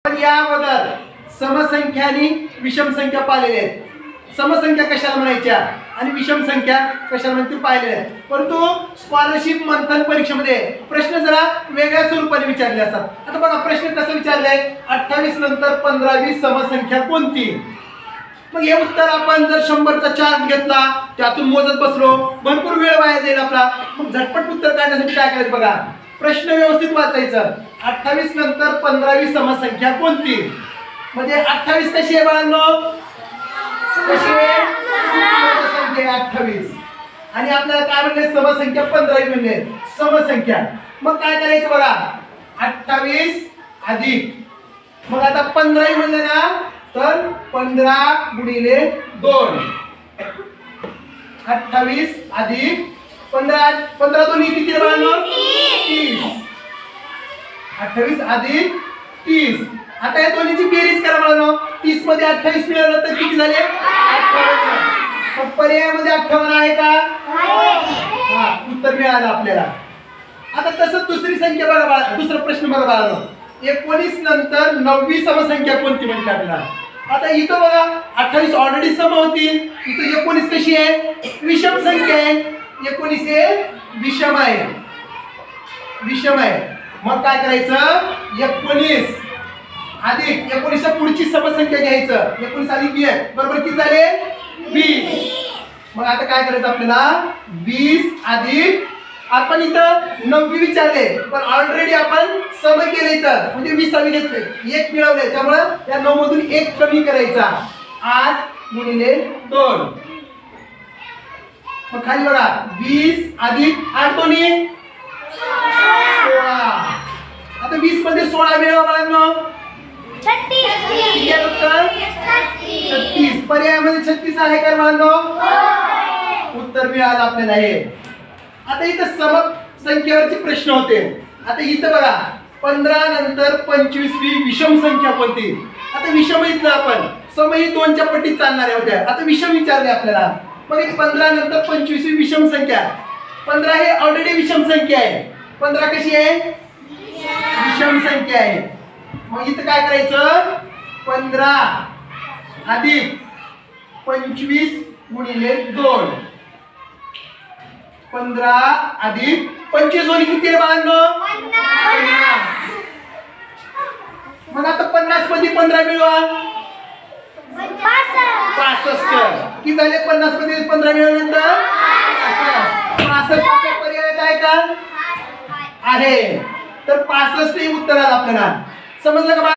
पण या अगोदर समसंख्या आणि विषम संख्या पाहिलेल्या आहेत. समसंख्या कशाला म्हणायच्या आणि विषम संख्या कशाला म्हणते पाहिलेल्या आहेत. परंतु स्कॉलरशिप मंथन परीक्षेमध्ये प्रश्न जरा वेगळ्या स्वरूपाने विचारले असतात. आता बघा प्रश्न कसं विचारलाय, 28 नंतर 15वी समसंख्या कोणती. मग हे उत्तर आपण जर 100चा चार्ट घेतला त्यातून मोजत बसलो भरपूर वेळ वाया जाईल आपला. मग झटपट उत्तर काढण्यासाठी काय करायचं बघा, प्रश्न व्यवस्थित वाचायचं. 28 नंतर 15वी समसंख्या कोणती. म्हणजे 28 कशी आहे बाळांनो, कशी आहे समसंख्या 28 आणि आपल्याला काय म्हणले समसंख्या 15 म्हणले समसंख्या. मग काय करायचं बघा, 28 अधिक मग आता 15 म्हणले ना तर 15 गुणिले 2 28 अधिक 15 दोन्ही किती बाळांनो 30. 28 अधिक 30. आता या दोन्हीची बेरीज करा बाळांनो. 30 मध्ये 28 मिळालं तर किती झाले 58. मग पर्यायामध्ये 58 आहे का, हा उत्तर मिळालं आपल्याला. आता तसंच दुसरी संख्या बघा बाळा, दुसरा प्रश्न बघा बाळांनो. 19 नंतर 9वी समसंख्या कोणती म्हणते आपल्याला. आता इथं बघा 28 ऑलरेडी सम होती, इथं 19 कशी आहे विषम संख्या आहे. 19 हे विषम आहे, विषम आहे. मग काय करायचं 19 अधिक 19 पुढची समसंख्या घ्यायचं. 19 अधिक 1 बरोबर किती झाले 20. मग आता काय करायचं आपल्याला 20 अधिक आपण इथं 9वी विचारले पण ऑलरेडी आपण सम केले इथं म्हणजे 20वी घेतले 1 मिळवले त्यामुळे या 9 मधून 1 कमी करायचा 8 गुणिले 2. मग खाली बघा 20 अधिक 8 दोन्ही 16. आता 20 मध्ये 16 मिळवा बाळांनो 36. पर्यायामध्ये 36 आहे का बाळांनो, उत्तर मिळालं आपल्याला हे. आता इथं सम संख्येवरचे प्रश्न होते. आता इथं बघा 15 नंतर 25वी विषम संख्या कोणती. आता विषम इथलं आपण सम ही 2च्या पट्टीत चालणाऱ्या होत्या. आता विषम विचारले आपल्याला. मग 15 नंतर 25वी विषम संख्या 15 हे ऑलरेडी विषम संख्या आहे. 15 कशी आहे विषम संख्या आहे. मग इथं काय करायचं 15 अधिक 25 गुणिले 2. 15 अधिक 25 दोन्ही किती रे बाळांनो 50. मग आता 50 मध्ये 15 मिळवा 65. किती झाले 50 मध्ये 15 मिळवल्यानंतर 65 पर्याय काय का आहे तर 65 हे उत्तर आलं आपल्याला. समजलं का.